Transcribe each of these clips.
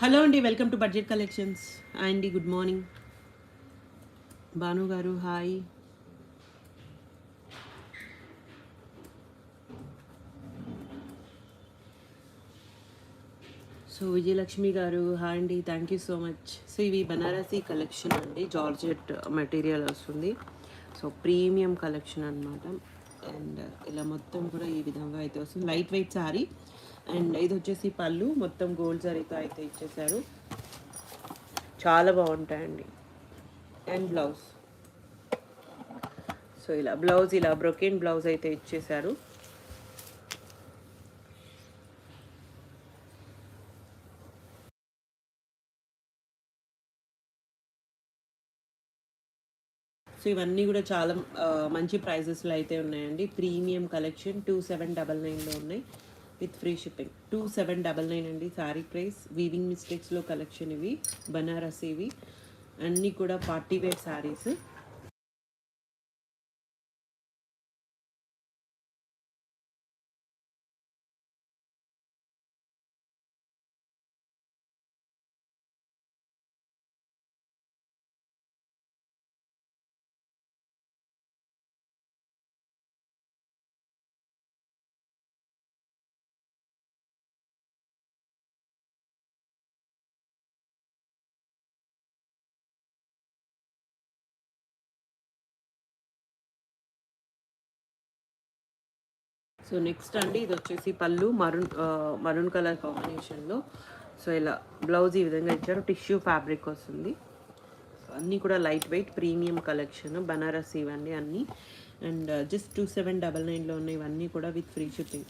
Hello అండి, welcome to budget collections. అండి good morning. Bhanu గారు హాయ్. సో విజయలక్ష్మి గారు హాయ్ అండి, thank you so much. So ఇవి బనారసీ కలెక్షన్ అండి, జార్జెట్ మెటీరియల్ వస్తుంది. సో ప్రీమియం కలెక్షన్ అనమాట. అండ్ ఇలా మొత్తం కూడా ఈ విధంగా అయితే వస్తుంది, లైట్ వెయిట్ శారీ. అండ్ ఇది వచ్చేసి పళ్ళు మొత్తం గోల్డ్ జరీతో అయితే ఇచ్చేసారు, చాలా బాగుంటాయండి. అండ్ బ్లౌజ్, సో ఇలా బ్లౌజ్ ఇలా బ్రొకెన్ బ్లౌజ్ అయితే ఇచ్చేసారు. సో ఇవన్నీ కూడా చాలా మంచి ప్రైజెస్లో అయితే ఉన్నాయండి. ప్రీమియం కలెక్షన్ 2799లో ఉన్నాయి విత్ ఫ్రీ షిప్పింగ్. 2799 అండి శారీ ప్రైస్. వీవింగ్ మిస్టేక్స్లో కలెక్షన్ ఇవి, బనారస్ ఇవి అన్నీ కూడా party wear saris. So next అండి, ఇది వచ్చేసి పళ్ళు మరూన్ కలర్ కాంబినేషన్లో. సో ఇలా బ్లౌజ్ ఈ విధంగా ఇచ్చారు, టిష్యూ ఫ్యాబ్రిక్ వస్తుంది. సో అన్నీ కూడా light weight premium collection, Banaras ఇవన్నీ అన్నీ. అండ్ జస్ట్ 2799లో ఉన్నాయి ఇవన్నీ కూడా విత్ ఫ్రీ షిప్పింగ్.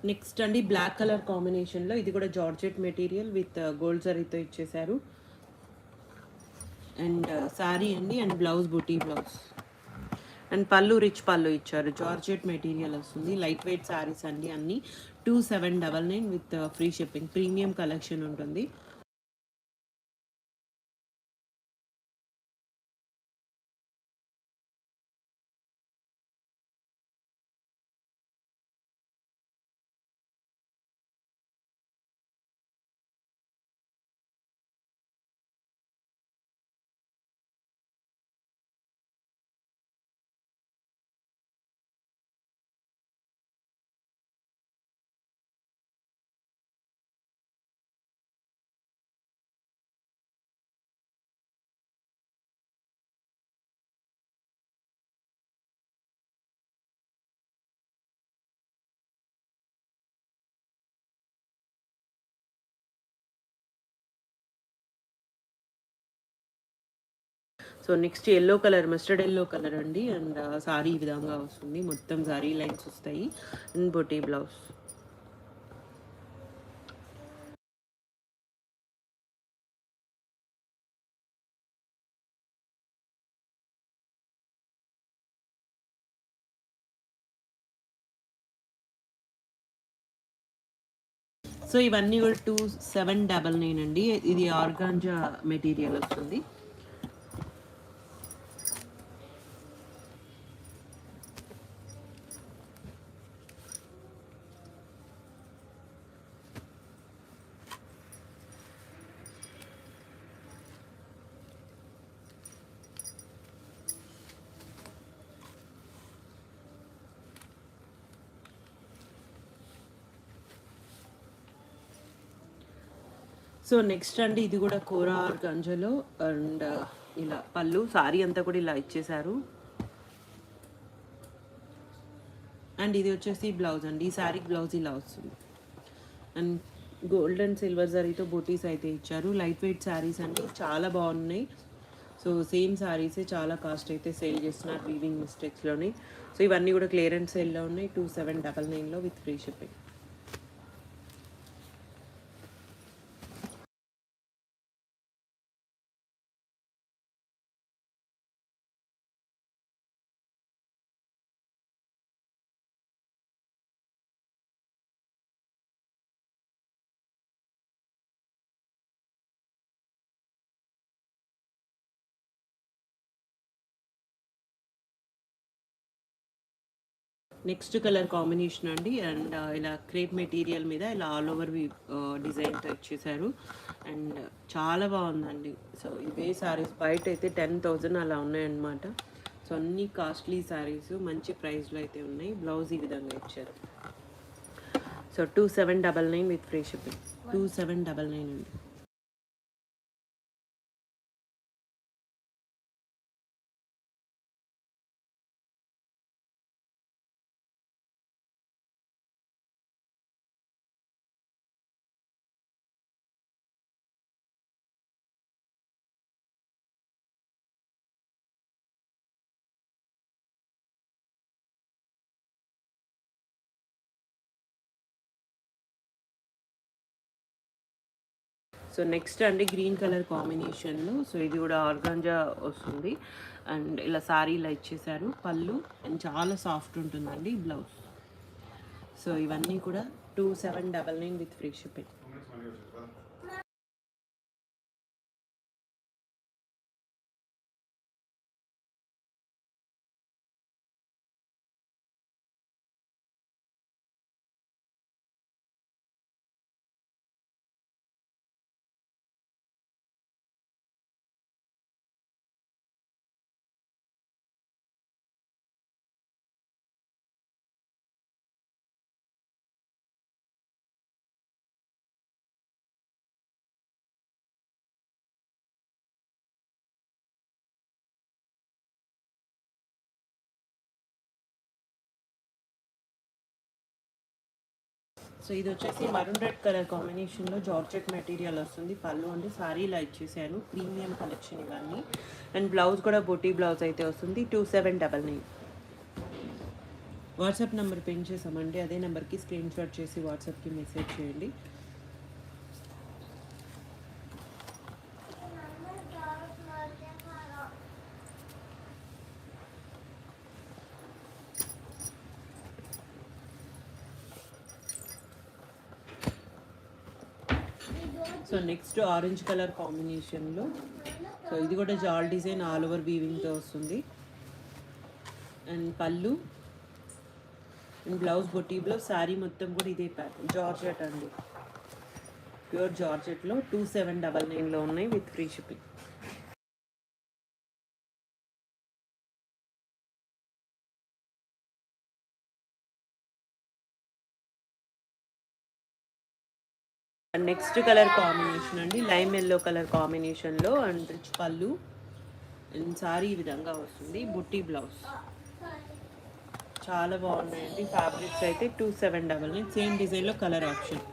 నెక్స్ట్ అండి, బ్లాక్ కలర్ కాంబినేషన్లో, ఇది కూడా జార్జెట్ మెటీరియల్ విత్ గోల్డ్ జరీతో ఇచ్చేసారు. అండ్ శారీ అండి, and blouse buti blouse. And pallu rich pallu ఇచ్చారు, జార్జెట్ మెటీరియల్ వస్తుంది, లైట్ వెయిట్ శారీస్ అండి అన్నీ. 2799 with free shipping, premium collection ఉంటుంది. So next yellow colour, mustard yellow colour అండి. అండ్ సారీ ఈ విధంగా వస్తుంది, మొత్తం సారీ లైన్స్ వస్తాయి. And buti blouse. సో ఇవన్నీ కూడా 2799 అండి. ఇది ఆర్గాంజా మెటీరియల్ వస్తుంది. సో నెక్స్ట్ అండి, ఇది కూడా కోరా ఆర్గాంజాలో. అండ్ ఇలా పళ్ళు, సారీ అంతా కూడా ఇలా ఇచ్చేసారు. అండ్ ఇది వచ్చేసి బ్లౌజ్ అండి, ఈ శారీ బ్లౌజ్ ఇలా వస్తుంది. అండ్ గోల్డ్ అండ్ సిల్వర్ జరీతో బూటీస్ అయితే ఇచ్చారు. లైట్ వెయిట్ శారీస్ అండి, చాలా బాగున్నాయి. సో సేమ్ శారీసే చాలా కాస్ట్ అయితే సేల్ చేస్తున్నారు వీవింగ్ మిస్టేక్స్లోని. సో ఇవన్నీ కూడా క్లియరెన్స్ సేల్లో ఉన్నాయి 2799లో with free shipping. Next colour combination అండి. అండ్ ఇలా క్రేప్ మెటీరియల్ మీద ఇలా ఆల్ ఓవర్ డిజైన్తో ఇచ్చేసారు. అండ్ చాలా బాగుందండి. సో ఇవే శారీస్ బయట అయితే 10,000 అలా ఉన్నాయన్నమాట. సో అన్ని కాస్ట్లీ శారీస్ మంచి ప్రైస్లో అయితే ఉన్నాయి. బ్లౌజ్ ఈ విధంగా ఇచ్చారు. So 2799 with free shipping. 2799 అండి. సో నెక్స్ట్ అండి గ్రీన్ కలర్ కాంబినేషన్లో. సో ఇది కూడా ఆర్గాంజా వస్తుంది. అండ్ ఇలా సారీ ఇలా ఇచ్చేసారు. పళ్ళు అండ్ చాలా సాఫ్ట్ ఉంటుందండి బ్లౌజ్. సో ఇవన్నీ కూడా 2799 విత్ ఫ్రీ షిప్పింగ్. సో ఇది వచ్చేసి మరూన్ రెడ్ కలర్ కాంబినేషన్లో జార్జెట్ మెటీరియల్ వస్తుంది. పళ్ళు అంటే సారీ ఇలా ఇచ్చేసాను. ప్రీమియం కలెక్షన్ ఇవన్నీ. అండ్ బ్లౌజ్ కూడా బొటీ బ్లౌజ్ అయితే వస్తుంది. 2799. వాట్సాప్ నెంబర్ పిన్ చేసామండి. అదే నెంబర్కి స్క్రీన్ షాట్ చేసి వాట్సాప్కి మెసేజ్ చేయండి. సో నెక్స్ట్ ఆరెంజ్ కలర్ కాంబినేషన్లో. సో ఇది కూడా జాల్ డిజైన్ ఆల్ ఓవర్ వీవింగ్తో వస్తుంది. అండ్ పళ్ళు అండ్ బ్లౌజ్ బొటీ బ్లౌజ్. శారీ మొత్తం కూడా ఇదే ప్యాటర్న్ జార్జెట్ అండి. ప్యూర్ జార్జెట్లో 2799లో ఉన్నాయి with free shipping. And next colour combination అండి లైమ్ ఎల్లో కలర్ కాంబినేషన్లో. అండ్ రిచ్ పళ్ళు అండ్ సారీ ఈ విధంగా వస్తుంది. బుట్టి బ్లౌజ్ చాలా బాగున్నాయండి. ఫ్యాబ్రిక్స్ అయితే 2799. సేమ్ డిజైన్లో కలర్ ఆప్షన్.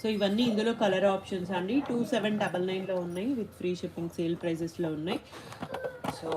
సో ఇవన్నీ ఇందులో కలర్ ఆప్షన్స్ అండి. 2799లో ఉన్నాయి విత్ ఫ్రీ షిప్పింగ్. సేల్ ప్రైజెస్లో ఉన్నాయి. సో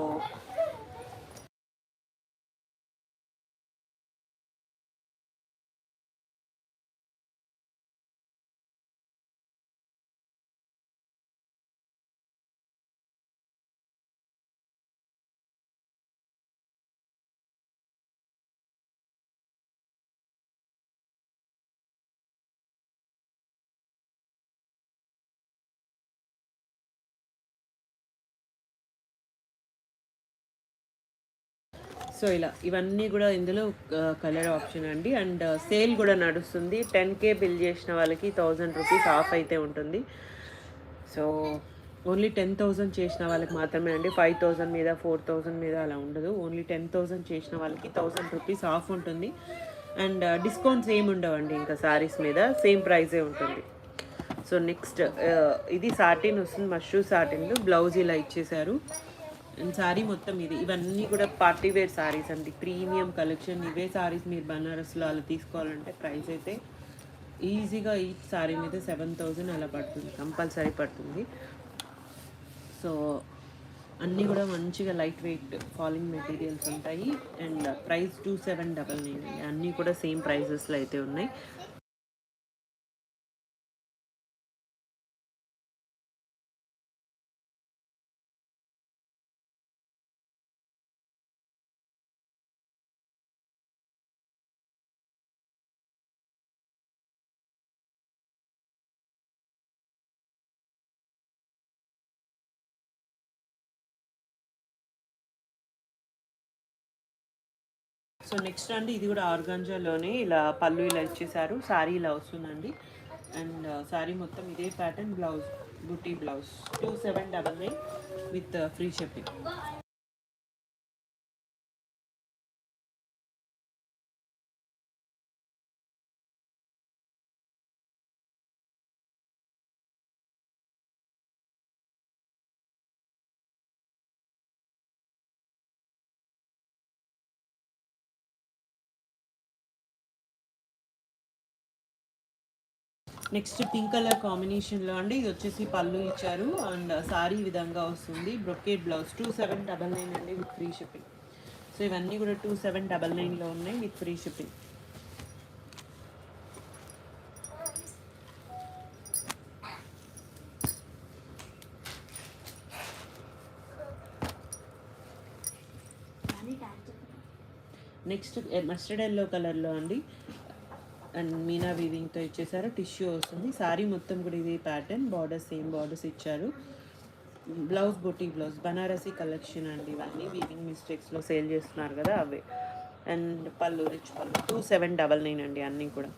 సో ఇలా ఇవన్నీ కూడా ఇందులో కలర్ ఆప్షన్ అండి. అండ్ సేల్ కూడా నడుస్తుంది. 10K బిల్ చేసిన వాళ్ళకి 1000 రూపీస్ ఆఫ్ అయితే ఉంటుంది. సో ఓన్లీ 10,000 చేసిన వాళ్ళకి మాత్రమే అండి. 5,000 మీద 4,000 మీద అలా ఉండదు. ఓన్లీ 10,000 చేసిన వాళ్ళకి 1000 రూపీస్ ఆఫ్ ఉంటుంది. అండ్ డిస్కౌంట్స్ ఏమి ఉండవండి. ఇంకా శారీస్ మీద సేమ్ ప్రైజే ఉంటుంది. సో నెక్స్ట్ ఇది సాటిన్ వస్తుంది. మష్రూ సాటిన్లో బ్లౌజ్ ఇలా ఇచ్చేసారు. అండ్ శారీ మొత్తం ఇది. ఇవన్నీ కూడా పార్టీ వేర్ శారీస్ అండి. Premium collection. ఇవే శారీస్ మీరు బనారస్లో అలా తీసుకోవాలంటే ప్రైస్ అయితే ఈజీగా ఈచ్ శారీ మీద 7,000 అలా పడుతుంది. కంపల్సరీ పడుతుంది. సో అన్నీ కూడా మంచిగా లైట్ వెయిట్ ఫాలింగ్ మెటీరియల్స్ ఉంటాయి. అండ్ ప్రైస్ 2799 అండి. అన్నీ కూడా సేమ్ ప్రైజెస్లో అయితే ఉన్నాయి. సో నెక్స్ట్ అండి, ఇది కూడా ఆర్గాంజాలోనే ఇలా పళ్ళు ఇలా ఇచ్చేసారు. శారీ ఇలా వస్తుందండి. అండ్ శారీ మొత్తం ఇదే pattern. Blouse buti blouse 2799 with free shipping. Next pink colour కాంబినేషన్లో అండి, ఇది వచ్చేసి పళ్ళు ఇచ్చారు. అండ్ సారీ ఈ విధంగా వస్తుంది. బ్రొకేట్ బ్లౌజ్ 2799 అండి విత్ ఫ్రీ షిప్పింగ్. సో ఇవన్నీ కూడా 2799లో ఉన్నాయి with free shipping. Next mustard yellow కలర్లో అండి, అండ్ మీనా వీవింగ్తో ఇచ్చేసారు. టిష్యూ వస్తుంది. శారీ మొత్తం కూడా ఇది ప్యాటర్న్. బార్డర్స్ సేమ్ బార్డర్స్ ఇచ్చారు. బ్లౌజ్ బొటీ బ్లౌజ్ బనారసి కలెక్షన్ అండి. ఇవన్నీ వీవింగ్ మిస్టేక్స్లో సేల్ చేస్తున్నారు కదా అవే. అండ్ పళ్ళు రిచ్ పళ్ళు 2799 అండి అన్నీ కూడా.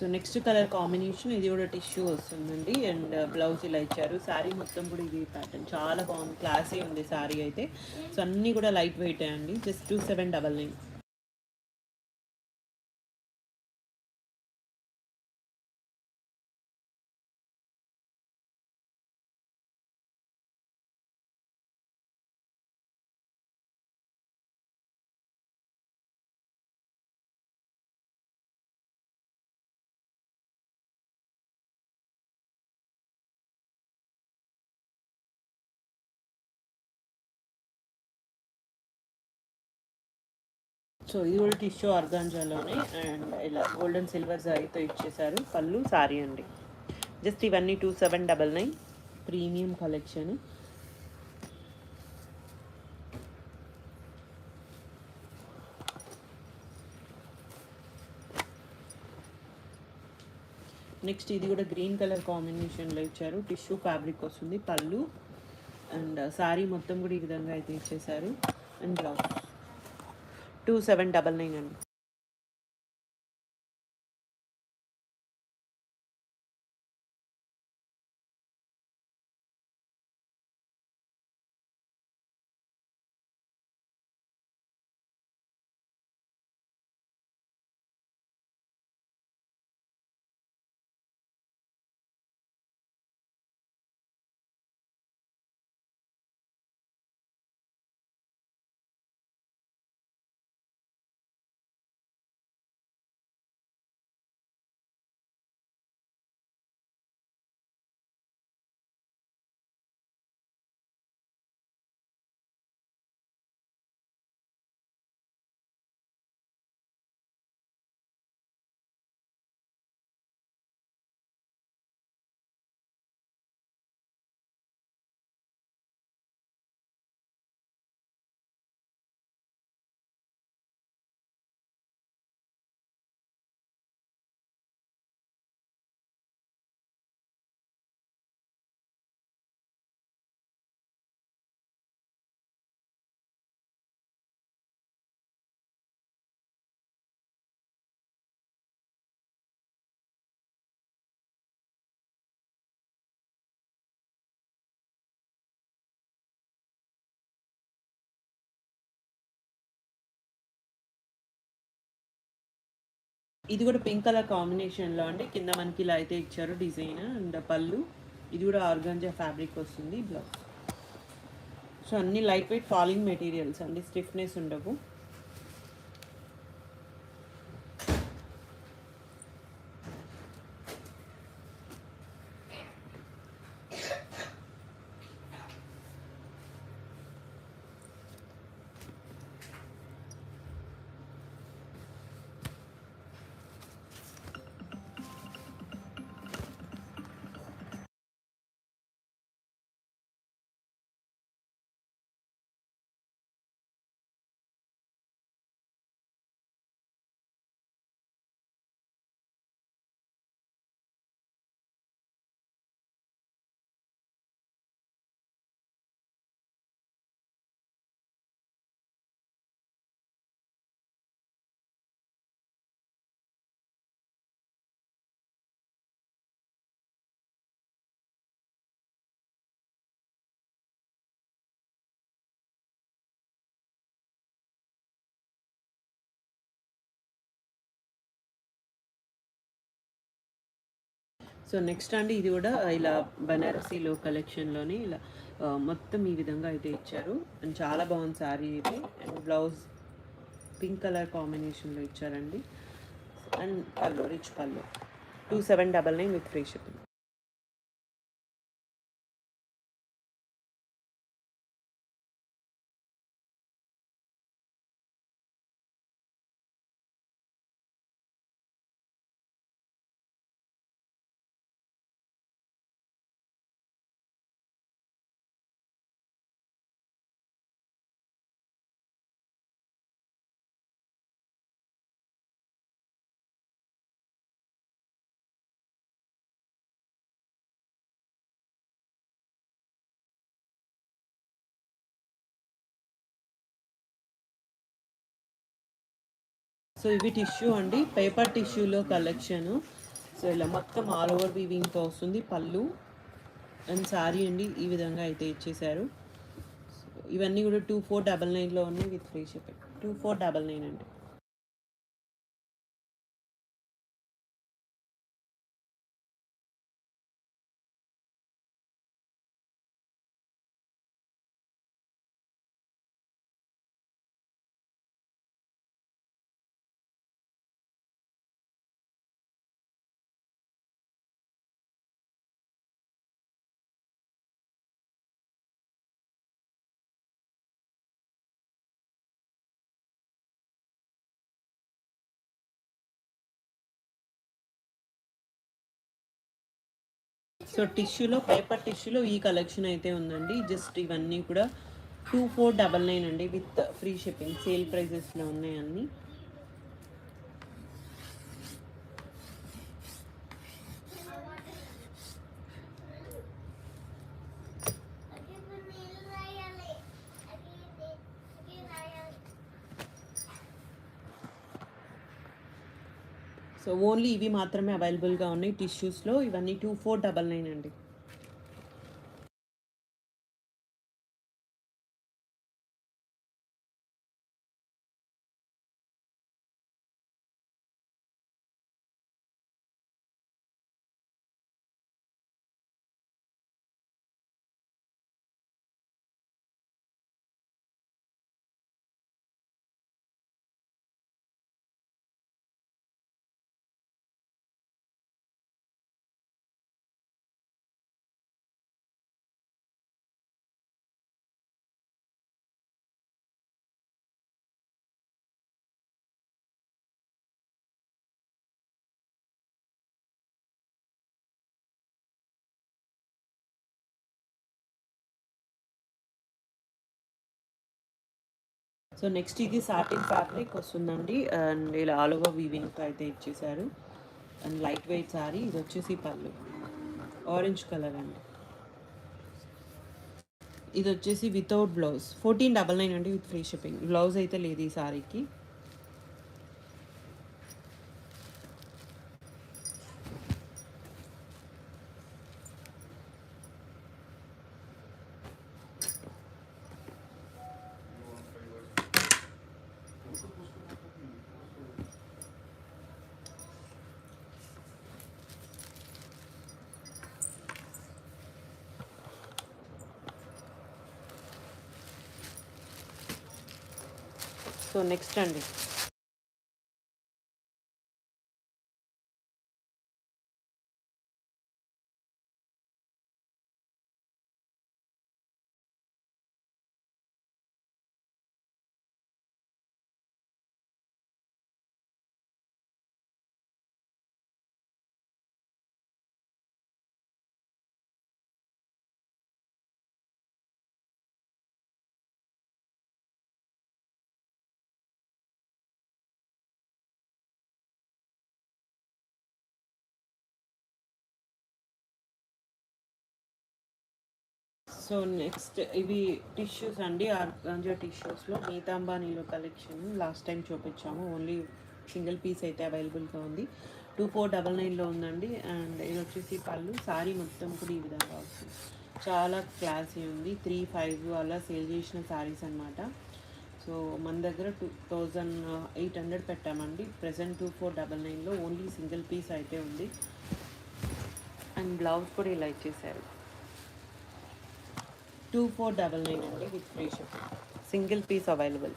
సో నెక్స్ట్ కలర్ కాంబినేషన్ ఇది కూడా టిష్యూ వస్తుందండి. అండ్ బ్లౌజ్ ఇలా ఇచ్చారు. శారీ మొత్తం కూడా ఇది ప్యాటర్న్ చాలా బాగుంది. క్లాసీ ఉంది శారీ అయితే. సో అన్నీ కూడా లైట్ వెయిట్ అండి. జస్ట్ 2799. సో ఇది కూడా టిష్యూ ఆర్గాంజాలోనే. అండ్ ఇలా గోల్డెన్ సిల్వర్ జారీతో ఇచ్చేసారు. పళ్ళు సారీ అండి. జస్ట్ ఇవన్నీ 2799 ప్రీమియం కలెక్షన్. నెక్స్ట్ ఇది కూడా గ్రీన్ కలర్ కాంబినేషన్లో ఇచ్చారు. టిష్యూ ఫ్యాబ్రిక్ వస్తుంది. పళ్ళు అండ్ శారీ మొత్తం కూడా ఈ విధంగా అయితే ఇచ్చేసారు. అండ్ బ్లౌజ్ 2799 అండి. ఇది కూడా పింక్ కలర్ కాంబినేషన్లో అండి. కింద మనకి ఇలా అయితే ఇచ్చారు డిజైన్ అండ్ పళ్ళు. ఇది కూడా ఆర్గాంజా ఫ్యాబ్రిక్ వస్తుంది బ్లౌజ్. సో అన్ని లైట్ వెయిట్ ఫాలింగ్ మెటీరియల్స్ అండి, స్టిఫ్నెస్ ఉండవు. సో నెక్స్ట్ అండి ఇది కూడా ఇలా బనారసీలో కలెక్షన్లోని ఇలా మొత్తం ఈ విధంగా అయితే ఇచ్చారు. అండ్ చాలా బాగుంది శారీ అయితే. అండ్ బ్లౌజ్ పింక్ కలర్ కాంబినేషన్లో ఇచ్చారండి. అండ్ పళ్ళు రిచ్ పళ్ళు 2799 విత్ ఫ్రీ షిప్పింగ్. సో ఇవి టిష్యూ అండి, పేపర్ టిష్యూలో కలెక్షను. సో ఇలా మొత్తం ఆల్ ఓవర్ వీవింగ్తో వస్తుంది పళ్ళు అండ్ శారీ అండి. ఈ విధంగా అయితే ఇచ్చేసారు. ఇవన్నీ కూడా 2499లో ఉన్నాయి విత్ ఫ్రీ షిప్పింగ్. 2499 అండి. సో టిష్యూలో, పేపర్ టిష్యూలో ఈ కలెక్షన్ అయితే ఉందండి. జస్ట్ ఇవన్నీ కూడా 2499 అండి విత్ ఫ్రీ షిప్పింగ్. సేల్ ప్రైజెస్లో ఉన్నాయి అన్నీ. సో ఓన్లీ ఇవి మాత్రమే అవైలబుల్గా ఉన్నాయి టిష్యూస్లో. ఇవన్నీ 2499 అండి. సో నెక్స్ట్ ఇది సాటిన్ ఫ్యాబ్రిక్ వస్తుందండి. అండ్ ఇలా ఆల్ ఓవర్ వీవింగ్తో అయితే ఇచ్చేసారు. And light weight sari. ఇది వచ్చేసి పళ్ళు ఆరెంజ్ కలర్ అండి. ఇది వచ్చేసి వితౌట్ బ్లౌజ్ 1499 అండి విత్ ఫ్రీ షిప్పింగ్. బ్లౌజ్ అయితే లేదు ఈ శారీకి. సో నెక్స్ట్ అండి, సో నెక్స్ట్ ఇవి టిష్యూస్ అండి, ఆర్గాంజా టిష్యూస్లో నీతాంబానీలో కలెక్షన్ లాస్ట్ టైం చూపించాము. ఓన్లీ సింగిల్ పీస్ అయితే అవైలబుల్గా ఉంది. 2499లో ఉందండి. అండ్ ఇది వచ్చేసి పళ్ళు, సారీ మొత్తం కూడా ఈ విధంగా వస్తుంది. చాలా క్లాసీ ఉంది. 3-5 అలా సేల్ చేసిన శారీస్ అనమాట. సో మన దగ్గర 2800 పెట్టామండి. ప్రజెంట్ 2499లో ఓన్లీ సింగిల్ పీస్ అయితే ఉంది. అండ్ బ్లౌజ్ కూడా ఇలా ఇచ్చేసారు. 2499 అండి with free shipping, single piece available.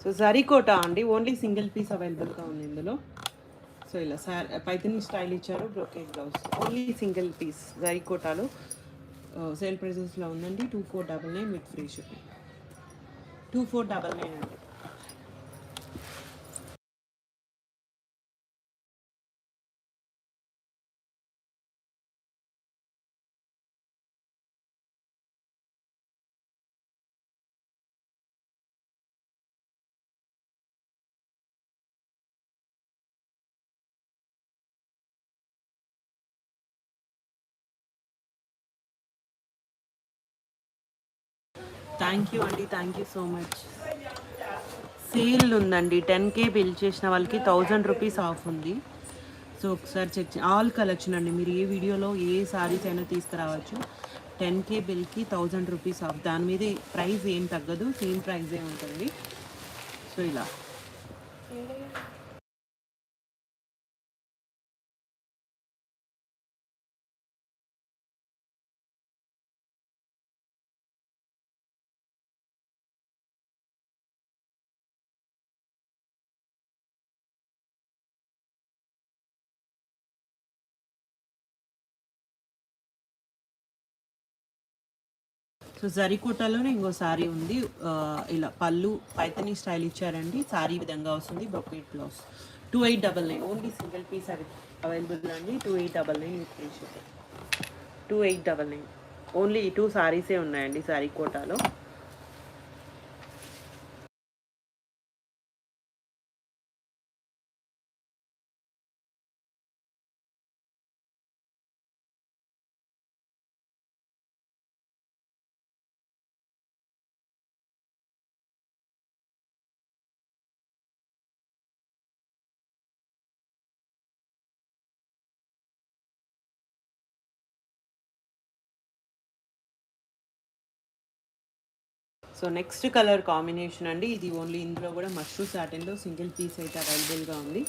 So zari kota అండి, ఓన్లీ సింగిల్ పీస్ అవైలబుల్గా ఉంది ఇందులో. సో ఇలా పైథాని స్టైల్ ఇచ్చారు, brocade blouse, only single piece జరీకోటాలో సేల్ ప్రైజెస్లో ఉందండి. 2499 విత్ ఫ్రీ షిప్పింగ్. 2499 అండి. థ్యాంక్ యూ అండి, thank you so much. Sale ఉందండి, 10K బిల్ చేసిన వాళ్ళకి 1000 రూపీస్ ఆఫ్ ఉంది. సో ఒకసారి చెక్ ఆల్ కలెక్షన్ అండి, మీరు ఏ వీడియోలో ఏ సారీస్ అయినా తీసుకురావచ్చు. 10K బిల్కి 1000 రూపీస్ ఆఫ్, దాని మీద ప్రైస్ ఏం తగ్గదు, సేమ్ ప్రైజే ఉంటుంది. సో ఇలా సో జరీకోటాలోనే ఇంకో సారీ ఉంది. ఇలా పళ్ళు పైతని స్టైల్ ఇచ్చారండి. సారీ విధంగా వస్తుంది. Brocade blouse 2899 only single piece available అండి. 2899 విత్ ఫ్రీ షిప్పింగ్. 2899 ఓన్లీ ఈ 2 సారీసే ఉన్నాయండి సారీ కోటాలో. సో నెక్స్ట్ కలర్ కాంబినేషన్ అండి. ఇది ఓన్లీ ఇందులో కూడా మష్రూ సాటిన్లో సింగిల్ పీస్ అయితే అవైలబుల్గా ఉంది.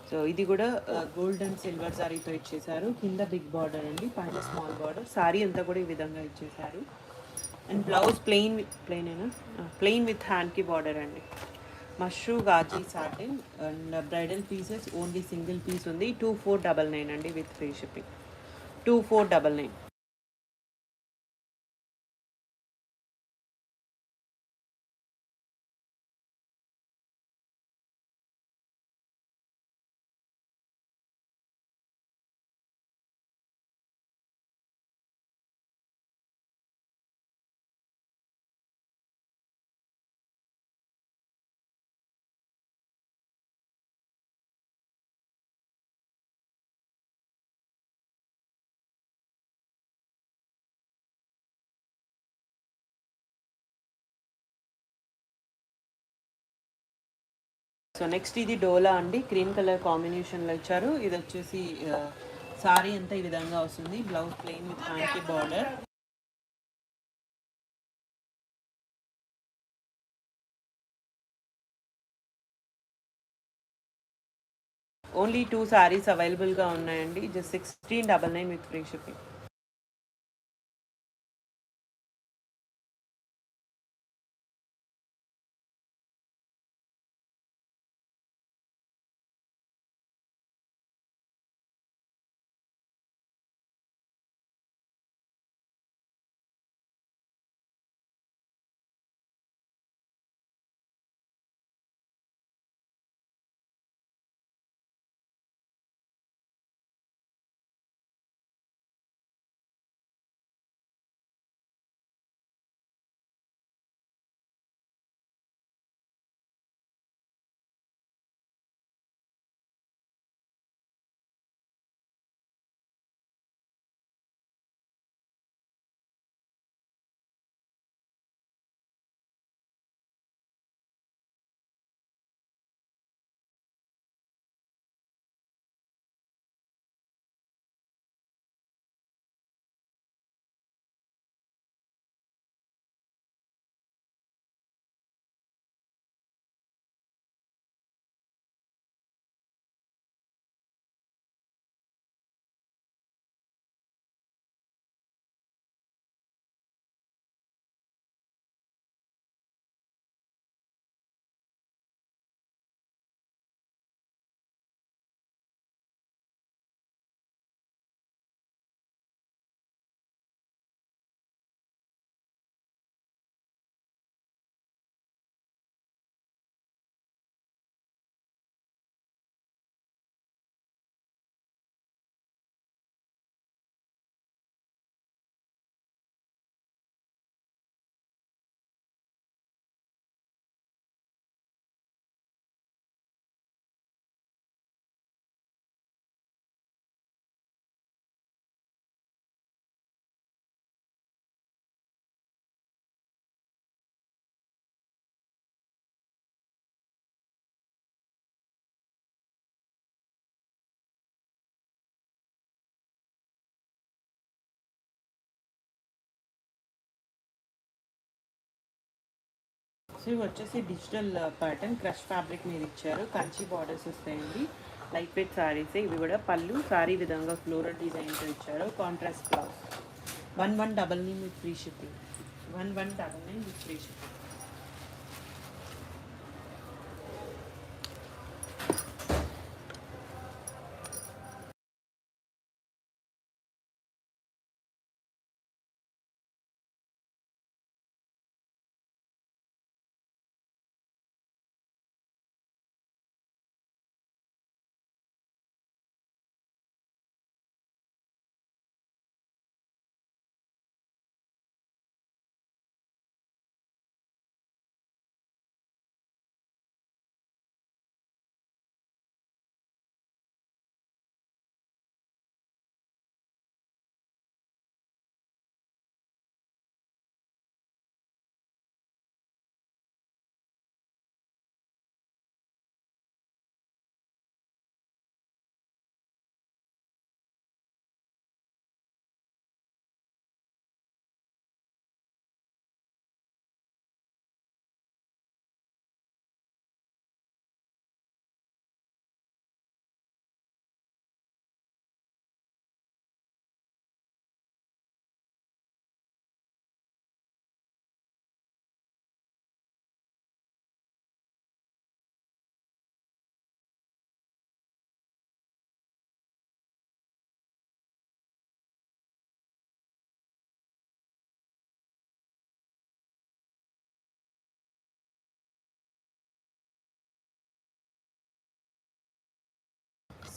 సో ఇది కూడా గోల్డ్ అండ్ సిల్వర్ సారీతో ఇచ్చేసారు. కింద బిగ్ బార్డర్ అండి, పైన స్మాల్ బార్డర్. సారీ అంతా కూడా ఈ విధంగా ఇచ్చేసారు. అండ్ బ్లౌజ్ ప్లెయిన్ విత్ హ్యాండ్కి బార్డర్ అండి. Mashru gaji satin and bridal pieces only single piece ఉంది. 2499 అండి with free shipping. 2499. So next ఇది డోలా అండి. క్రీమ్ కలర్ కాంబినేషన్లో ఇచ్చారు. ఇది వచ్చేసి సారీ అంతా ఈ విధంగా వస్తుంది. బ్లౌజ్ ప్లెయిన్ విత్ హ్యాండ్కి బార్డర్. ఓన్లీ 2 సారీస్ అవైలబుల్గా ఉన్నాయండి. Just 1699 with free shipping. So ఇవి వచ్చేసి డిజిటల్ ప్యాటర్న్ క్రష్ ఫ్యాబ్రిక్ మీద ఇచ్చారు. కంచి బార్డర్స్ వస్తాయండి. Light weight saris. ఇవి కూడా పళ్ళు సారీ విధంగా ఫ్లోరల్ డిజైన్తో ఇచ్చారు. Contrast blouse. 1199 with free shipping. 1199 with free shipping.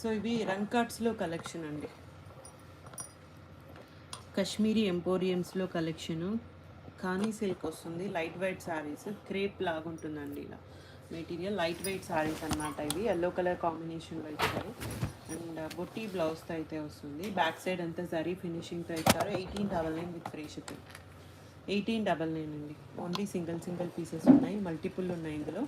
So ఇవి రంకాట్స్లో కలెక్షన్ అండి, కాశ్మీరీ ఎంపోరియంస్లో కలెక్షను. కానీ సిల్క్ వస్తుంది, లైట్ వెయిట్ శారీస్, క్రేప్ లాగా ఉంటుందండి ఇలా మెటీరియల్. లైట్ వెయిట్ శారీస్ అనమాట ఇవి. ఎల్లో కలర్ కాంబినేషన్లో ఇచ్చారు అండ్ బొట్టి బ్లౌజ్తో అయితే వస్తుంది. బ్యాక్ సైడ్ అంతా జరీ ఫినిషింగ్తో ఇచ్చారు. 1899 విత్ ఫ్రీ షిప్పింగ్. 1899 అండి. ఓన్లీ సింగిల్ పీసెస్ ఉన్నాయి, మల్టిపుల్ ఉన్నాయి ఇందులో.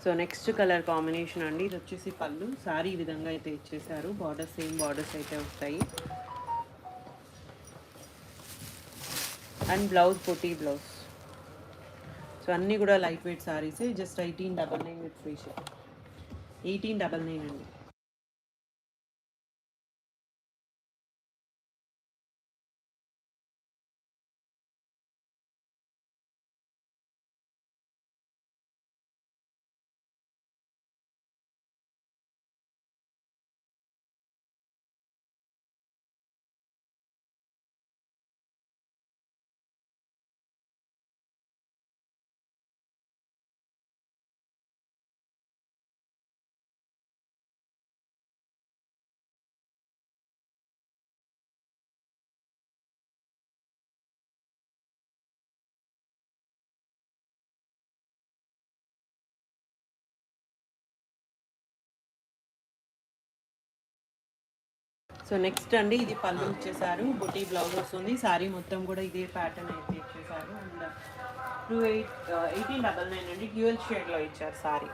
సో నెక్స్ట్ కలర్ కాంబినేషన్ అండి, ఇది వచ్చేసి పళ్ళు. సారీ ఈ విధంగా అయితే ఇచ్చేసారు, బార్డర్స్ సేమ్ బార్డర్స్ అయితే వస్తాయి అండ్ బ్లౌజ్ పొట్టి బ్లౌజ్. సో అన్నీ కూడా లైట్ వెయిట్ సారీసే. Just 1899 with free ship. 1899 అండి. సో నెక్స్ట్ అండి, ఇది పళ్ళు ఇచ్చేసారు, బుటీ బ్లౌజ్ వస్తుంది. శారీ మొత్తం కూడా ఇదే ప్యాటర్న్ అయితే ఇచ్చేసారు అండ్ 1899 అండి. డ్యూయల్ షేడ్లో ఇచ్చారు శారీ.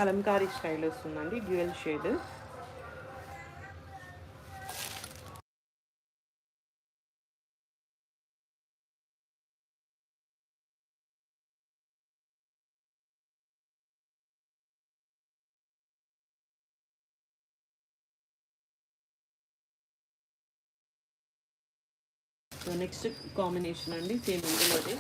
కలంకారీ స్టైల్ వస్తుందండి, dual shade. So next combination అండి, సేమ్ ఇందులోనే.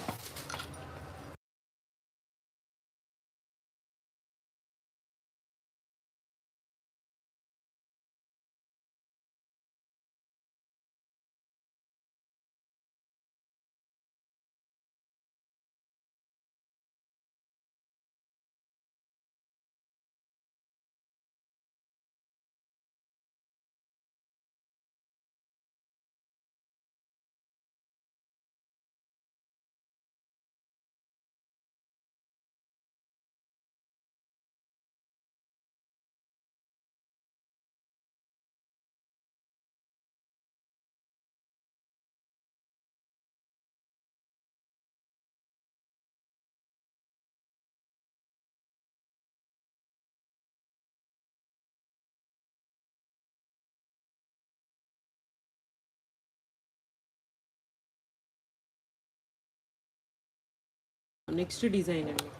నెక్స్ట్ డిజైన్ అండి,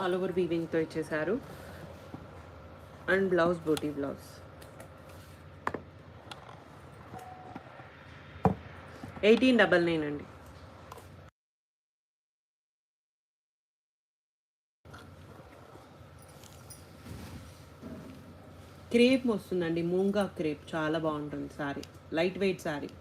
ఆల్ ఓవర్ వీవింగ్తో ఇచ్చేసారు అండ్ బ్లౌజ్ బూటీ బ్లౌజ్. 1899 అండి. క్రేప్ వస్తుందండి, మూంగా క్రేప్, చాలా బాగుంటుంది sari, light weight sari.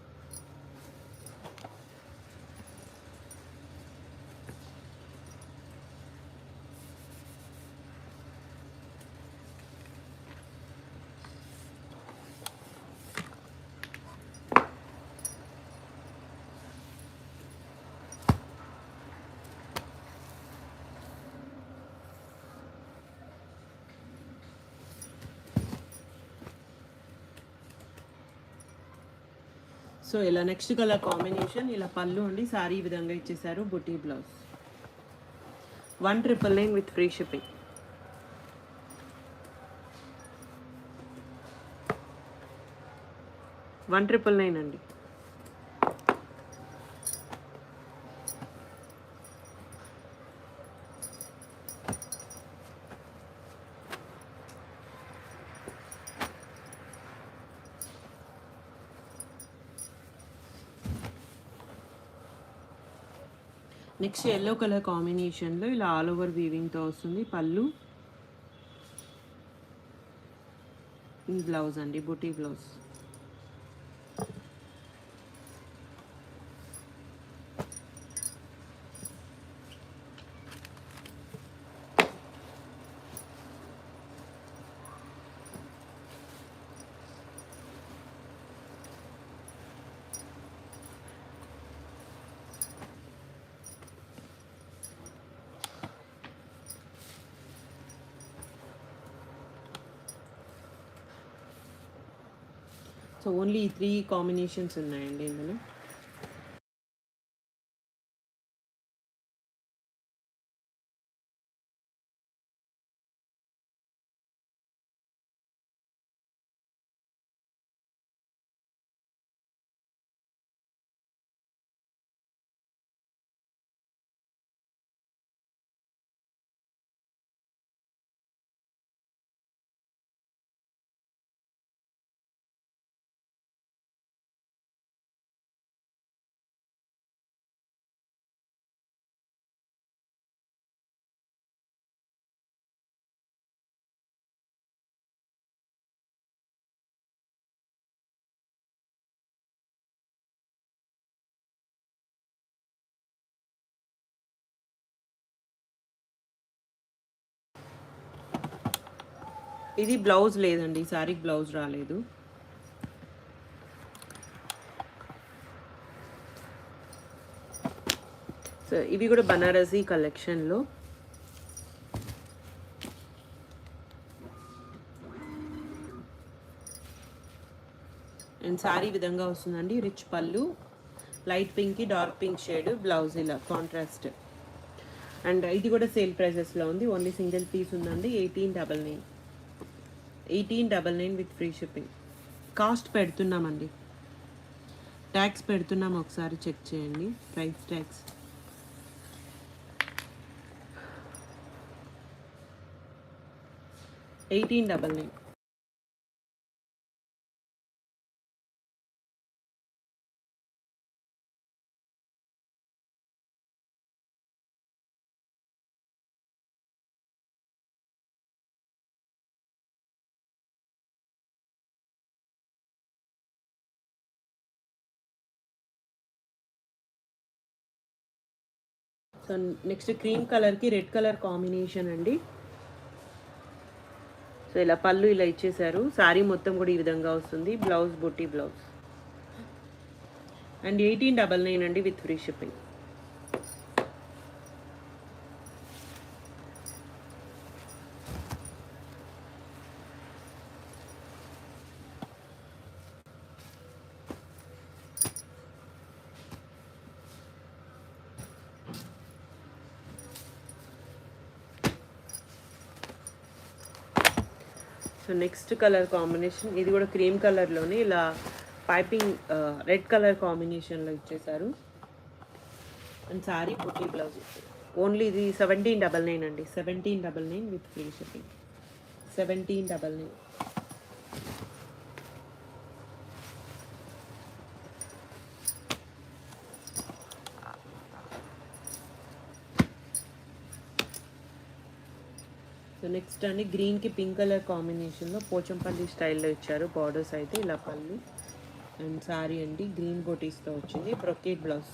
So ఇలా నెక్స్ట్ కలర్ కాంబినేషన్, ఇలా పళ్ళు అండి, శారీ ఈ విధంగా ఇచ్చేసారు, బుటీ బ్లౌజ్. 1999 with free shipping. 1999 అండి. నెక్స్ట్ ఎల్లో కలర్ కాంబినేషన్లో ఇలా ఆల్ ఓవర్ వీవింగ్తో వస్తుంది పళ్ళు, బ్లౌజ్ అండి బుటీ బ్లౌజ్. సో ఓన్లీ ఈ 3 కాంబినేషన్స్ ఉన్నాయండి ఇందులో. ఇది బ్లౌజ్ లేదండి, సారీకి బ్లౌజ్ రాలేదు. సో ఇవి కూడా బనారసీ కలెక్షన్లో. అండ్ సారీ విధంగా వస్తుందండి, రిచ్ పళ్ళు, లైట్ పింక్కి డార్క్ పింక్ షేడ్, బ్లౌజ్ ఇలా కాంట్రాస్ట్. అండ్ ఇది కూడా సేల్ ప్రైజెస్లో ఉంది, ఓన్లీ సింగిల్ పీస్ ఉందండి. 1899 విత్ ఫ్రీ షిప్పింగ్. కాస్ట్ పెడుతున్నామండి, ట్యాక్స్ పెడుతున్నాం, ఒకసారి చెక్ చేయండి price tax. $1899. So next cream కలర్కి రెడ్ కలర్ కాంబినేషన్ అండి. సో ఇలా పళ్ళు ఇలా ఇచ్చేసారు, శారీ మొత్తం కూడా ఈ విధంగా వస్తుంది, బ్లౌజ్ బుట్టి బ్లౌజ్. అండ్ 1899 అండి with free shipping. So next colour combination ఇది కూడా క్రీమ్ కలర్లోనే ఇలా పైపింగ్ రెడ్ కలర్ కాంబినేషన్లో ఇచ్చేసారు. అండ్ సారీ బుట్టి బ్లౌజ్. ఓన్లీ ఇది 1799 అండి, 1799 with free shipping. 1799. So next అండి గ్రీన్కి పింక్ కలర్ కాంబినేషన్లో పోచంపల్లి స్టైల్లో ఇచ్చారు, బార్డర్స్ అయితే ఇలా పళ్ళు. అండ్ సారీ అండి గ్రీన్ బోటీస్తో వచ్చింది, brocade blouse.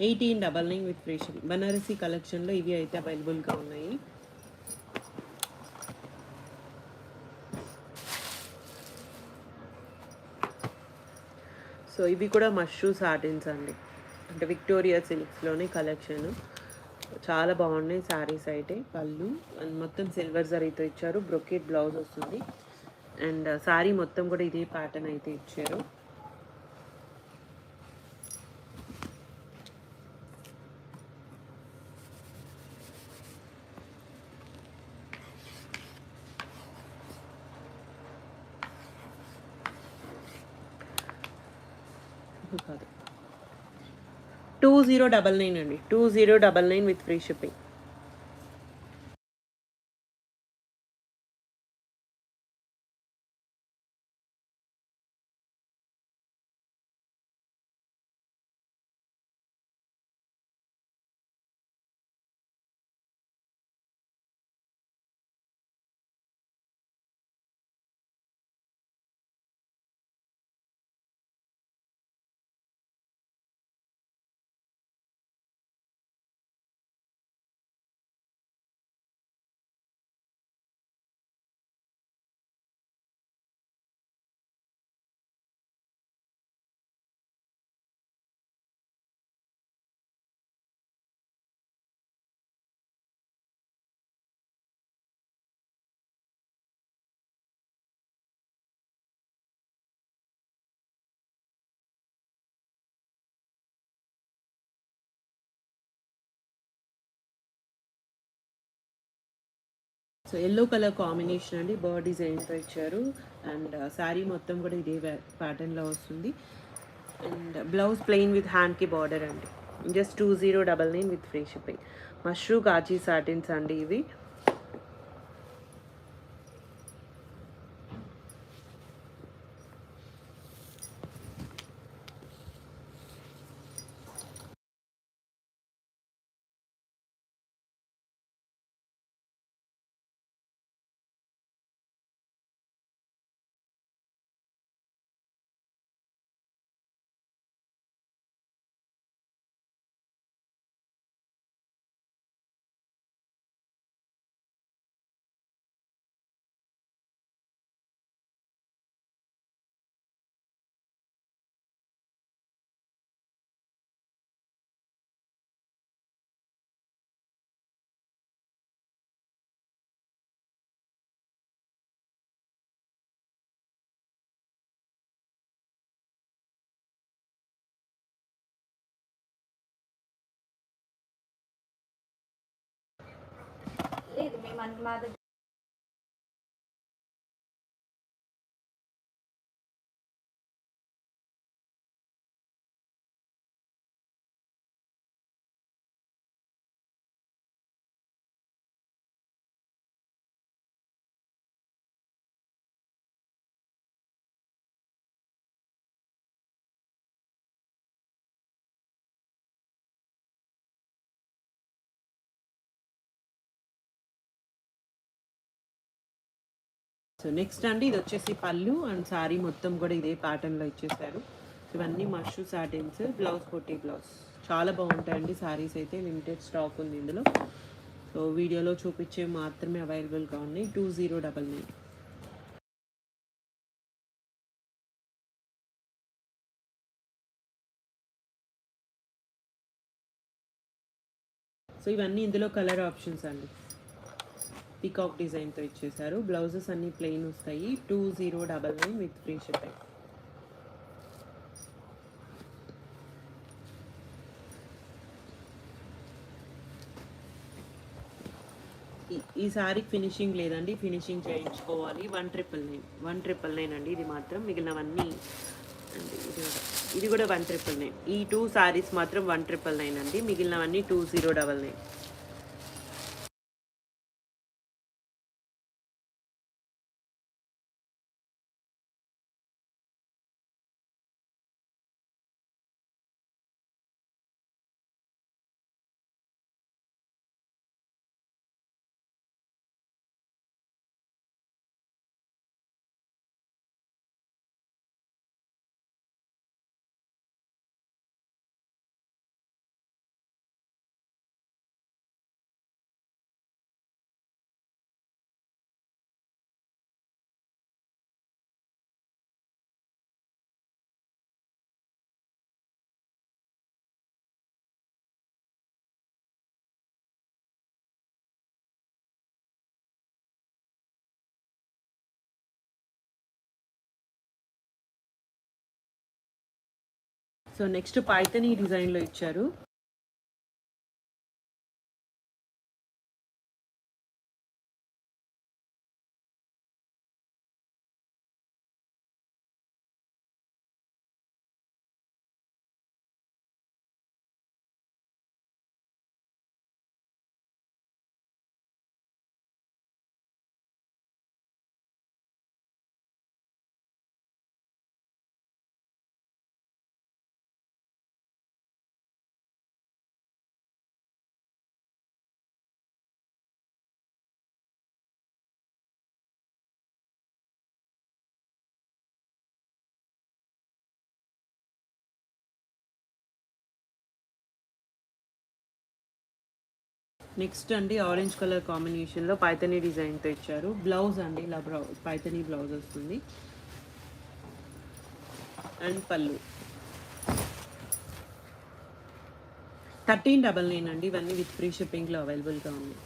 1899 with free shipping. Banarasi కలెక్షన్లో ఇవి అయితే అవైలబుల్గా ఉన్నాయి. సో ఇవి కూడా మష్రూ సాటిన్స్ అండి, అంటే విక్టోరియా సిల్క్స్లోనే కలెక్షన్. చాలా బాగున్నాయి శారీస్ అయితే. పళ్ళు అండ్ మొత్తం సిల్వర్ జరీతో ఇచ్చారు, బ్రొకేట్ బ్లౌజ్ వస్తుంది. అండ్ శారీ మొత్తం కూడా ఇదే ప్యాటర్న్ అయితే ఇచ్చారు. కాదు 2099 అండి, 2099 with free shipping. So yellow colour combination అండి, బర్డ్ డిజైన్తో ఇచ్చారు. అండ్ శారీ మొత్తం కూడా ఇదే ప్యాటర్న్లో వస్తుంది. అండ్ బ్లౌజ్ ప్లెయిన్ విత్ హ్యాండ్కి బార్డర్ అండి. Just 2099 with free shipping. Mashru kaji satins అండి ఇవి. సో నెక్స్ట్ అండి ఇది వచ్చేసి పళ్ళు అండ్ శారీ మొత్తం కూడా ఇదే ప్యాటర్న్లో ఇచ్చేసారు. ఇవన్నీ మష్రూ సాటిన్స్, బ్లౌజ్ పొట్టి బ్లౌజ్. చాలా బాగుంటాయండి శారీస్ అయితే. లిమిటెడ్ స్టాక్ ఉంది ఇందులో. సో వీడియోలో చూపించే మాత్రమే అవైలబుల్గా ఉన్నాయి. 2099. సో ఇవన్నీ ఇందులో కలర్ ఆప్షన్స్ అండి. పీకాక్ డిజైన్తో ఇచ్చేసారు. బ్లౌజెస్ అన్నీ ప్లెయిన్ వస్తాయి. 2099 విత్ ఫ్రీ షిప్పింగ్. ఈ సారీకి ఫినిషింగ్ లేదండి, ఫినిషింగ్ చేయించుకోవాలి. 1999 అండి ఇది మాత్రం. మిగిలినవన్నీ అండి ఇది కూడా 1999. ఈ 2 సారీస్ మాత్రం 1999 అండి. మిగిలినవన్నీ 2099. సో నెక్స్ట్ పైథనీ డిజైన్లో ఇచ్చారు. నెక్స్ట్ అండి ఆరెంజ్ కలర్ కాంబినేషన్లో పైథనీ డిజైన్తో ఇచ్చారు. బ్లౌజ్ అండి ఇలా పైథనీ బ్లౌజ్ వస్తుంది. అండ్ పళ్ళు 1399 అండి. ఇవన్నీ విత్ ఫ్రీ షిప్పింగ్లో అవైలబుల్గా ఉన్నాయి.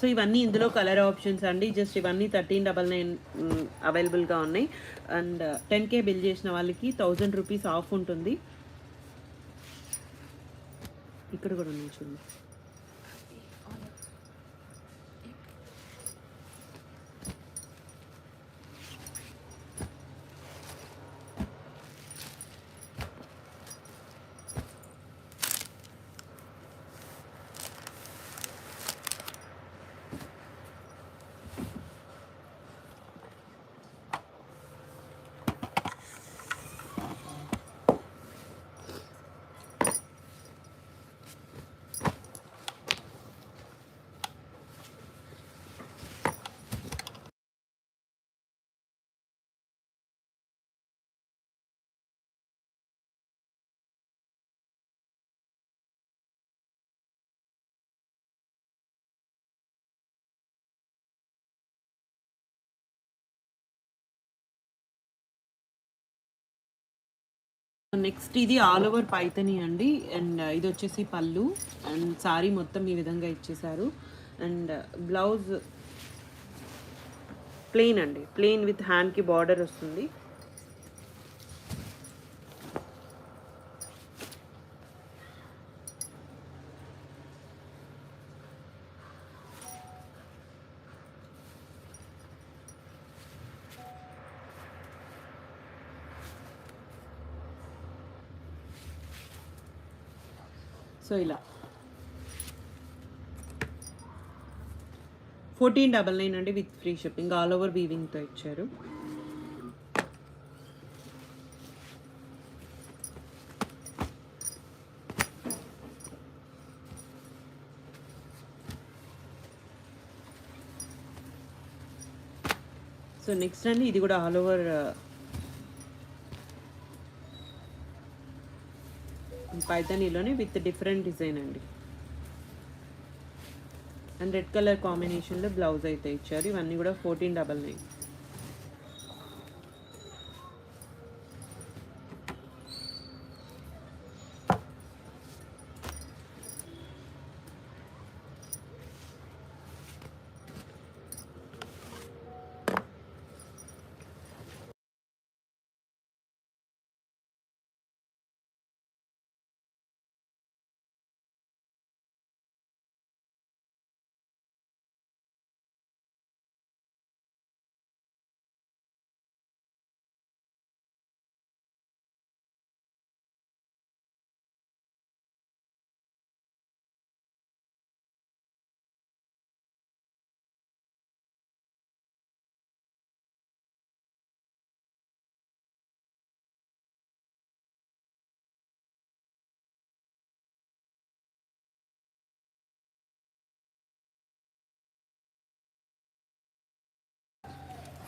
సో ఇవన్నీ ఇందులో కలర్ ఆప్షన్స్ అండి. జస్ట్ ఇవన్నీ 1399 అవైలబుల్గా ఉన్నాయి. అండ్ 10K బిల్ చేసిన వాళ్ళకి 1000 రూపీస్ ఆఫ్ ఉంటుంది. ఇక్కడ కూడా ఉన్నాయి చూడండి. నెక్స్ట్ ఇది ఆల్ ఓవర్ పైతని అండి. అండ్ ఇది వచ్చేసి పళ్ళు అండ్ సారీ మొత్తం ఈ విధంగా ఇచ్చేసారు. అండ్ బ్లౌజ్ ప్లెయిన్ అండి, ప్లెయిన్ విత్ హ్యాండ్కి బార్డర్ వస్తుంది. సో ఇలా 1499 అండి with free shipping. All over వీవింగ్తో ఇచ్చారు. సో నెక్స్ట్ అండి ఇది కూడా ఆల్ ఓవర్ పైథానీలోనే విత్ డిఫరెంట్ డిజైన్ అండి. అండ్ రెడ్ కలర్ కాంబినేషన్లో బ్లౌజ్ అయితే ఇచ్చారు. ఇవన్నీ కూడా 1499.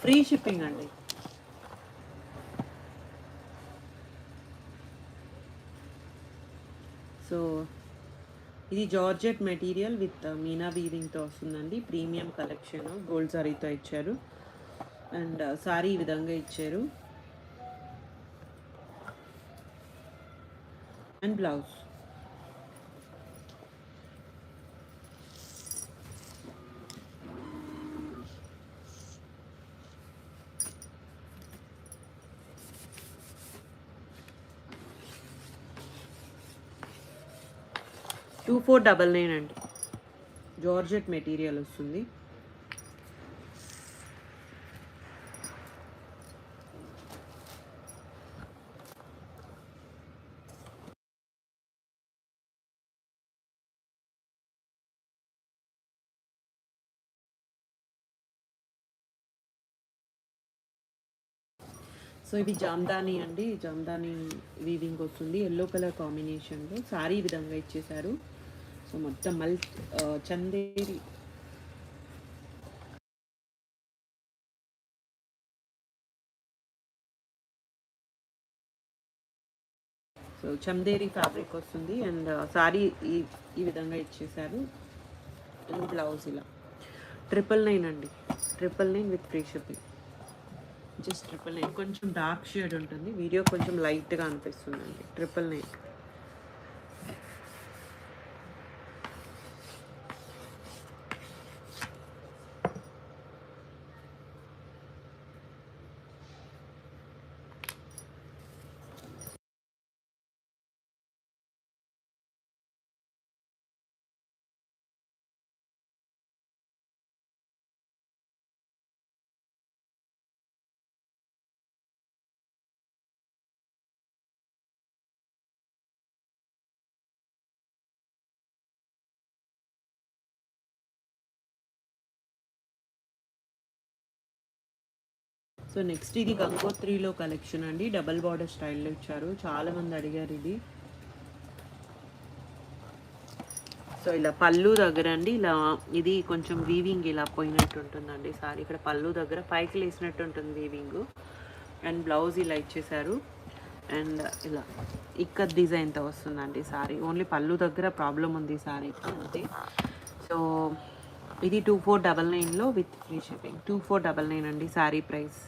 ఫ్రీ షిప్పింగ్ అండి. సో ఇది జార్జెట్ మెటీరియల్ విత్ మీనా వీవింగ్తో వస్తుందండి. ప్రీమియం కలెక్షన్ గోల్డ్ సారీతో ఇచ్చారు. అండ్ సారీ ఈ విధంగా ఇచ్చారు. అండ్ బ్లౌజ్ $2499 అండి. జార్జెట్ మెటీరియల్ వస్తుంది. సో ఇది జామ్దాని అండి. జామ్దాని వీవింగ్ వస్తుంది ఎల్లో కలర్ కాంబినేషన్లో. సారీ ఈ విధంగా ఇచ్చేసారు. సో మొత్తం చందేరి సో చందేరి ఫ్యాబ్రిక్ వస్తుంది. అండ్ సారీ ఈ విధంగా ఇచ్చేసారు. అండ్ బ్లౌజ్ ఇలా 999 అండి. 999 విత్ ఫ్రీ షిప్పింగ్. జస్ట్ 999. కొంచెం డార్క్ షేడ్ ఉంటుంది, వీడియో కొంచెం లైట్గా అనిపిస్తుందండి. 999. సో నెక్స్ట్ ఇది గంగోత్రిలో కలెక్షన్ అండి, డబల్ బార్డర్ స్టైల్లో ఇచ్చారు, చాలామంది అడిగారు ఇది. సో ఇలా పళ్ళు దగ్గర అండి, ఇలా ఇది కొంచెం వీవింగ్ ఇలా పోయినట్టు ఉంటుందండి సారీ. ఇక్కడ పళ్ళు దగ్గర పైకి లేసినట్టు ఉంటుంది వీవింగ్. అండ్ బ్లౌజ్ ఇలా ఇచ్చేసారు. అండ్ ఇలా ఇక్కడ డిజైన్తో వస్తుందండి సారీ. ఓన్లీ పళ్ళు దగ్గర ప్రాబ్లం ఉంది సారీకి అంతే. సో ఇది 2499లో విత్ ఫ్రీ షిప్పింగ్. 2499 అండి sorry price.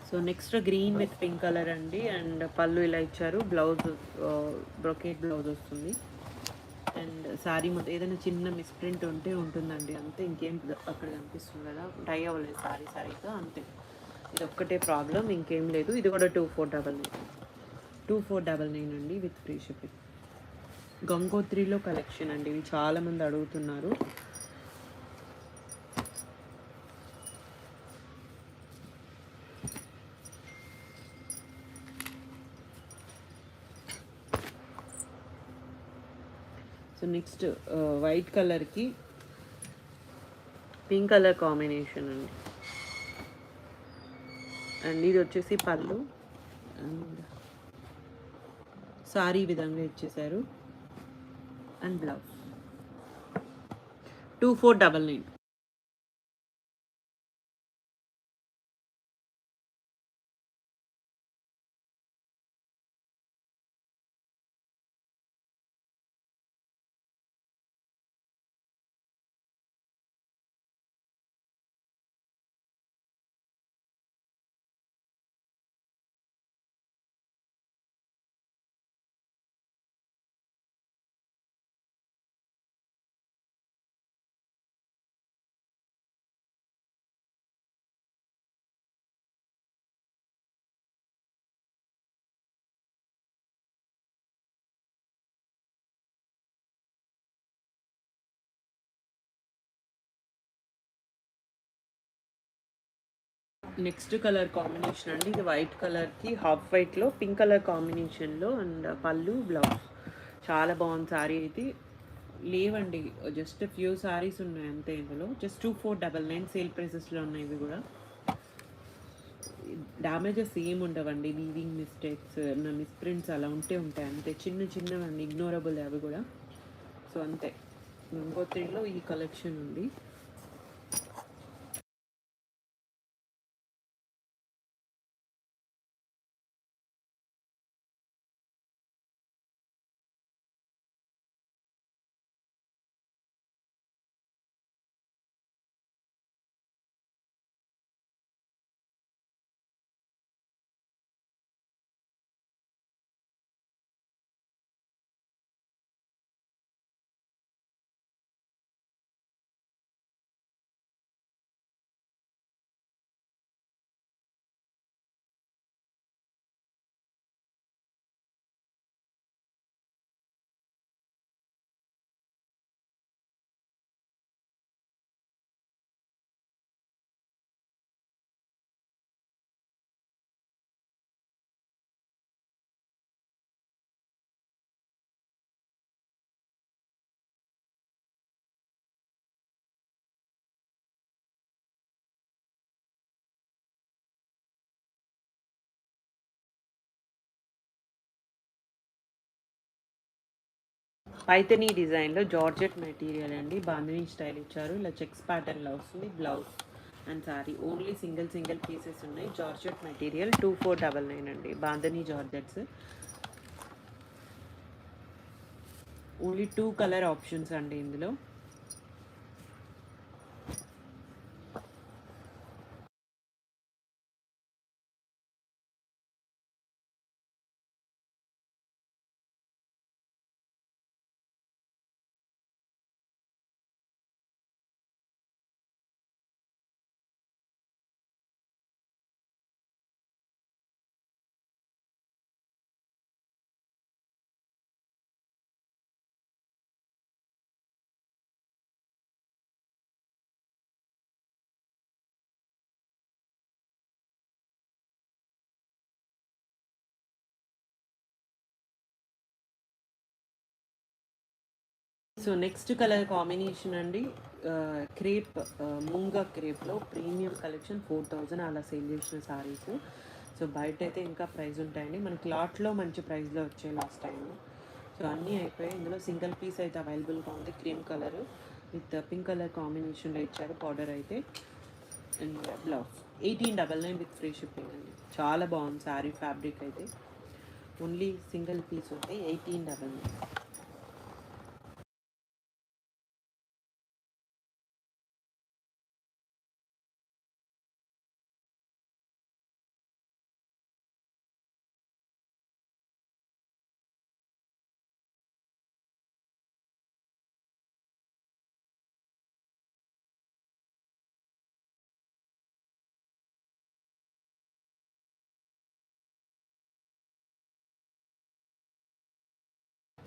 So next green with pink colour అండి. అండ్ పళ్ళు ఇలా ఇచ్చారు, బ్లౌజ్ బ్రొకేట్ బ్లౌజ్ వస్తుంది. అండ్ శారీ మొత్తం ఏదైనా చిన్న మిస్ప్రింట్ ఉంటే ఉంటుందండి అంతే, ఇంకేం అక్కడ కనిపిస్తుంది కదా, టై అవ్వలేదు శారీ సరిగ్గా అంతే. ఇది ఒక్కటే ప్రాబ్లం, ఇంకేం లేదు. ఇది కూడా 2499 అండి విత్ ఫ్రీ షిప్పింగ్. గంగోత్రిలో కలెక్షన్ అండి, ఇవి చాలామంది అడుగుతున్నారు. సో నెక్స్ట్ వైట్ కలర్కి పింక్ కలర్ కాంబినేషన్ అండి. అండ్ ఇది వచ్చేసి పళ్ళు. అండ్ సారీ విధంగా ఇచ్చేసారు. And blouse 2499. Next colour combination అండి, ఇది వైట్ కలర్కి హాఫ్ వైట్లో పింక్ కలర్ కాంబినేషన్లో. అండ్ పళ్ళు బ్లౌజ్ చాలా బాగుంది సారీ అయితే. లేవండి, జస్ట్ ఫ్యూ సారీస్ ఉన్నాయి అంతే ఇందులో. జస్ట్ 2499 సేల్ ప్రైసెస్లో ఉన్నాయి ఇవి కూడా. డ్యామేజెస్ ఏం ఉండవండి, వీవింగ్ మిస్టేక్స్ మిస్ప్రింట్స్ అలా ఉంటే ఉంటాయి అంతే, చిన్న చిన్నవండి, ఇగ్నోరబుల్ అవి కూడా. సో అంతే, గంగోత్రిలో ఈ కలెక్షన్ ఉంది. పైతనీ డిజైన్లో జార్జెట్ మెటీరియల్ అండి, బాందినీ స్టైల్ ఇచ్చారు, ఇలా చెక్స్ ప్యాటర్న్లో వస్తుంది blouse. And sorry only single pieces ఉన్నాయి. జార్జెట్ మెటీరియల్ 2499 అండి, bandhani georgettes. Only 2 colour options అండి ఇందులో. సో నెక్స్ట్ కలర్ కాంబినేషన్ అండి క్రేప్, మూంగా క్రేప్లో ప్రీమియం కలెక్షన్ 4000 అలా సేల్ చేసిన సారీస్. సో బయట అయితే ఇంకా ప్రైస్ ఉంటాయండి, మనకి లాట్లో మంచి ప్రైస్లో వచ్చాయి లాస్ట్ టైం. సో అన్నీ అయిపోయాయి. ఇందులో సింగిల్ పీస్ అయితే అవైలబుల్గా ఉంది, cream colour with pink colour కాంబినేషన్లో ఇచ్చారు బార్డర్ అయితే. And blouse 1899 with free shipping అండి. చాలా బాగుంది శారీ ఫ్యాబ్రిక్ అయితే. ఓన్లీ సింగిల్ పీస్ ఉంది 1899.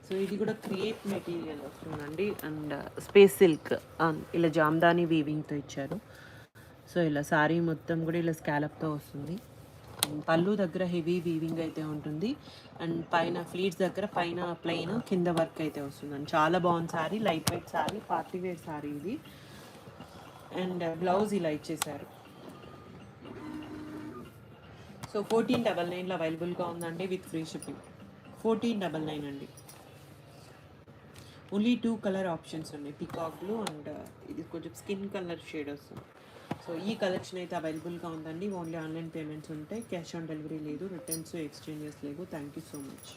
సో ఇది కూడా క్రియేట్ మెటీరియల్ వస్తుందండి. అండ్ స్పేస్ సిల్క్ ఇలా జామ్దాని వీవింగ్తో ఇచ్చారు. సో ఇలా శారీ మొత్తం కూడా ఇలా స్కాలప్తో వస్తుంది. పళ్ళు దగ్గర హెవీ వీవింగ్ అయితే ఉంటుంది. అండ్ పైన ఫ్లీట్స్ దగ్గర పైన ప్లెయిన్, కింద వర్క్ అయితే వస్తుందండి. చాలా బాగుంది sari, light weight sari, party wear sari ఇది. అండ్ బ్లౌజ్ ఇలా ఇచ్చేసారు. సో 1499లో అవైలబుల్గా ఉందండి విత్ ఫ్రీ షిప్పింగ్. 1499 అండి. ఓన్లీ 2 కలర్ ఆప్షన్స్ ఉన్నాయి, పికాక్ బ్లూ అండ్ ఇది కొంచెం స్కిన్ కలర్ షేడ్ వస్తుంది. సో ఈ కలెక్షన్ అయితే అవైలబుల్గా ఉందండి. ఓన్లీ ఆన్లైన్ పేమెంట్స్ ఉంటాయి, క్యాష్ ఆన్ డెలివరీ లేదు, రిటర్న్స్ ఎక్స్చేంజెస్ లేవు. Thank you so much.